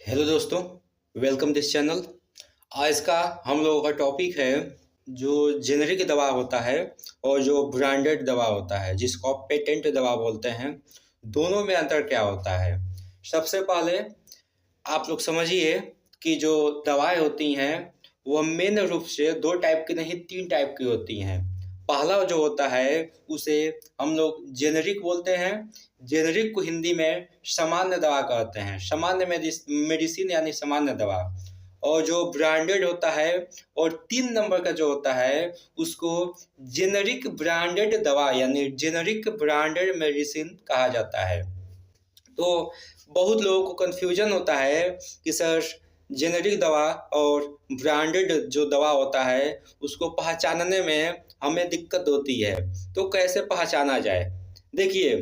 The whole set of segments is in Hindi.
हेलो दोस्तों, वेलकम दिस चैनल। आज का हम लोगों का टॉपिक है जो जेनेरिक दवा होता है और जो ब्रांडेड दवा होता है जिसको आप पेटेंट दवा बोलते हैं। दोनों में अंतर क्या होता है। सबसे पहले आप लोग समझिए कि जो दवाएं होती हैं वह मेन रूप से दो टाइप की नहीं तीन टाइप की होती हैं। पहला जो होता है उसे हम लोग जेनेरिक बोलते हैं। जेनेरिक को हिंदी में सामान्य दवा कहते हैं, सामान्य मेडिसिन यानी सामान्य दवा। और जो ब्रांडेड होता है और 3 नंबर का जो होता है उसको जेनेरिक ब्रांडेड दवा यानी जेनेरिक ब्रांडेड मेडिसिन कहा जाता है। तो बहुत लोगों को कन्फ्यूजन होता है कि सर जेनेरिक दवा और ब्रांडेड जो दवा होता है उसको पहचानने में हमें दिक्कत होती है, तो कैसे पहचाना जाए। देखिए,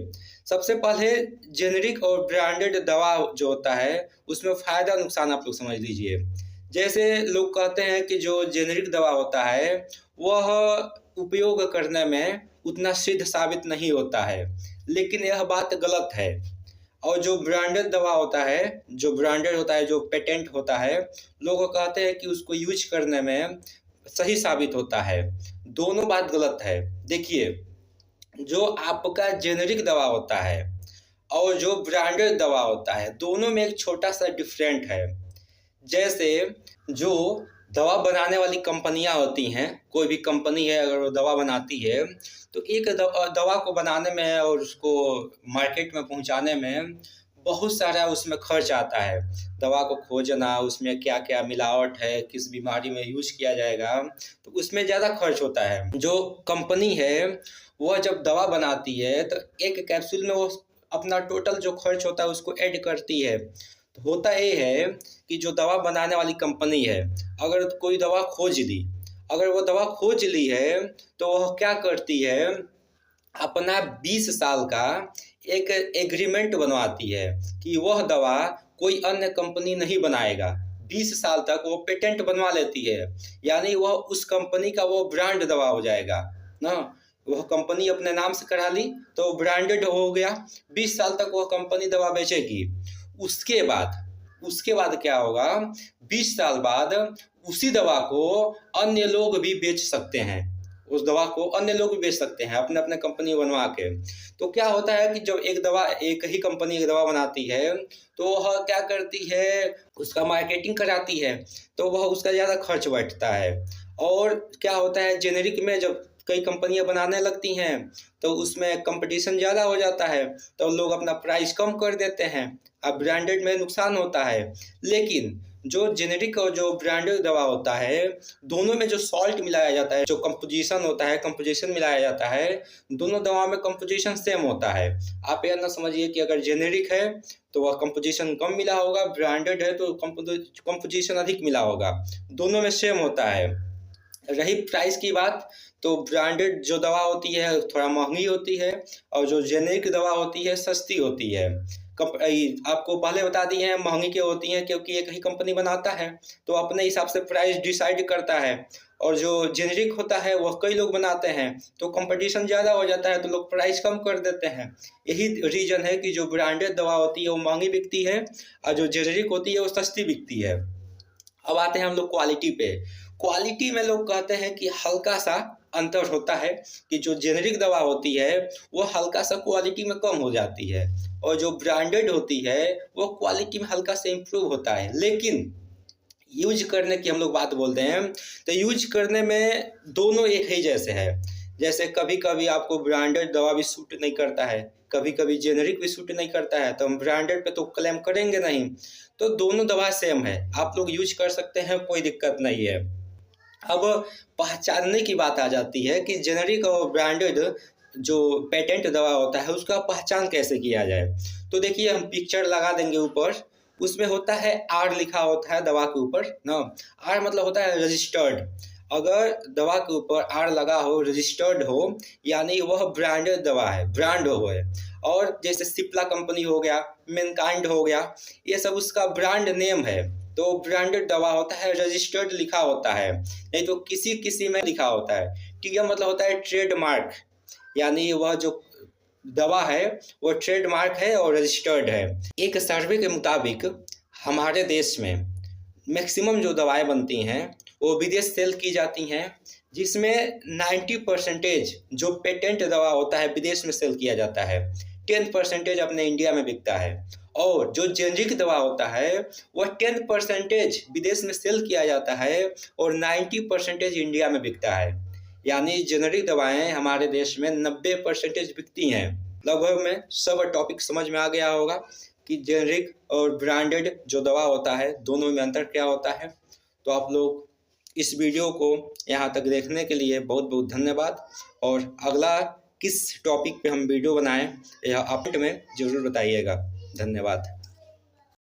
सबसे पहले जेनेरिक और ब्रांडेड दवा जो होता है उसमें फ़ायदा नुकसान आप लोग समझ लीजिए। जैसे लोग कहते हैं कि जो जेनेरिक दवा होता है वह उपयोग करने में उतना सिद्ध साबित नहीं होता है, लेकिन यह बात गलत है। और जो ब्रांडेड दवा होता है, जो ब्रांडेड होता है, जो पेटेंट होता है, लोग कहते हैं कि उसको यूज करने में सही साबित होता है। दोनों बात गलत है। देखिए, जो आपका जेनेरिक दवा होता है और जो ब्रांडेड दवा होता है दोनों में एक छोटा सा डिफरेंट है। जैसे जो दवा बनाने वाली कंपनियां होती हैं, कोई भी कंपनी है अगर वो दवा बनाती है तो एक दवा को बनाने में और उसको मार्केट में पहुंचाने में बहुत सारा उसमें खर्च आता है। दवा को खोजना, उसमें क्या क्या मिलावट है, किस बीमारी में यूज किया जाएगा, तो उसमें ज़्यादा खर्च होता है। जो कंपनी है वह जब दवा बनाती है तो एक कैप्सूल में वो अपना टोटल जो खर्च होता है उसको ऐड करती है। तो होता ये है कि जो दवा बनाने वाली कंपनी है अगर कोई दवा खोज ली, अगर वो दवा खोज ली है तो वह क्या करती है, अपना 20 साल का एक एग्रीमेंट बनवाती है कि वह दवा कोई अन्य कंपनी नहीं बनाएगा। 20 साल तक वो पेटेंट बनवा लेती है, यानी वह उस कंपनी का वो ब्रांड दवा हो जाएगा ना। वह कंपनी अपने नाम से करा ली तो ब्रांडेड हो गया। 20 साल तक वह कंपनी दवा बेचेगी। उसके बाद क्या होगा, 20 साल बाद उसी दवा को अन्य लोग भी बेच सकते हैं। उस दवा को अन्य लोग भी बेच सकते हैं अपने अपने कंपनी बनवा के। तो क्या होता है कि जब एक ही कंपनी एक दवा बनाती है तो वह क्या करती है, उसका मार्केटिंग कराती है, तो वह उसका ज़्यादा खर्च बैठता है। और क्या होता है, जेनेरिक में जब कई कंपनियां बनाने लगती हैं तो उसमें कंपटीशन ज़्यादा हो जाता है, तो लोग अपना प्राइस कम कर देते हैं। अब ब्रांडेड में नुकसान होता है, लेकिन जो जेनेरिक और जो ब्रांडेड दवा होता है दोनों में जो सॉल्ट मिलाया जाता है, जो कंपोजिशन होता है, कंपोजिशन मिलाया जाता है, दोनों दवाओं में कंपोजिशन सेम होता है। आप यह ना समझिए कि अगर जेनेरिक है तो वह कंपोजिशन कम मिला होगा, ब्रांडेड है तो कंपोजिशन अधिक मिला होगा। दोनों में सेम होता है। रही प्राइस की बात, तो ब्रांडेड जो दवा होती है थोड़ा महंगी होती है और जो जेनेरिक दवा होती है सस्ती होती है। आपको पहले बता दिए हैं महंगी क्यों होती हैं, क्योंकि एक ही कंपनी बनाता है तो अपने हिसाब से प्राइस डिसाइड करता है। और जो जेनेरिक होता है वह कई लोग बनाते हैं तो कंपटीशन ज़्यादा हो जाता है तो लोग प्राइस कम कर देते हैं। यही रीज़न है कि जो ब्रांडेड दवा होती है वो महंगी बिकती है और जो जेनेरिक होती है वो सस्ती बिकती है। अब आते हैं हम लोग क्वालिटी पे। क्वालिटी में लोग कहते हैं कि हल्का सा अंतर होता है कि जो जेनेरिक दवा होती है वो हल्का सा क्वालिटी में कम हो जाती है और जो ब्रांडेड होती है वो क्वालिटी में हल्का सा इम्प्रूव होता है। लेकिन यूज करने की हम लोग बात बोलते हैं तो यूज करने में दोनों एक ही जैसे है। जैसे कभी कभी आपको ब्रांडेड दवा भी सूट नहीं करता है, कभी कभी जेनेरिक भी सूट नहीं करता है, तो हम ब्रांडेड पे तो क्लेम करेंगे नहीं। तो दोनों दवा सेम है, आप लोग यूज कर सकते हैं, कोई दिक्कत नहीं है। अब पहचानने की बात आ जाती है कि जेनेरिक और ब्रांडेड जो पेटेंट दवा होता है उसका पहचान कैसे किया जाए। तो देखिए, हम पिक्चर लगा देंगे ऊपर, उसमें होता है आर लिखा होता है दवा के ऊपर ना। आर मतलब होता है रजिस्टर्ड। अगर दवा के ऊपर आर लगा हो, रजिस्टर्ड हो, यानी वह ब्रांडेड दवा है, ब्रांड हो है। और जैसे सिप्ला कंपनी हो गया, मैनकाइंड हो गया, ये सब उसका ब्रांड नेम है। तो ब्रांडेड दवा होता है, रजिस्टर्ड लिखा होता है, नहीं तो किसी किसी में लिखा होता है। टीएम मतलब होता है ट्रेडमार्क, यानी वह जो दवा है वो ट्रेडमार्क है और रजिस्टर्ड है। एक सर्वे के मुताबिक हमारे देश में मैक्सिमम जो दवाएं बनती हैं वो विदेश सेल की जाती हैं, जिसमें 90% जो पेटेंट दवा होता है विदेश में सेल किया जाता है, 10% अपने इंडिया में बिकता है। और जो जेनरिक दवा होता है वह 10% विदेश में सेल किया जाता है और 90% इंडिया में बिकता है। यानी जेनरिक दवाएं हमारे देश में 90% बिकती हैं। लगभग में सब टॉपिक समझ में आ गया होगा कि जेनरिक और ब्रांडेड जो दवा होता है दोनों में अंतर क्या होता है। तो आप लोग इस वीडियो को यहाँ तक देखने के लिए बहुत बहुत धन्यवाद। और अगला किस टॉपिक पे हम वीडियो बनाएं यह आप में ज़रूर बताइएगा। धन्यवाद।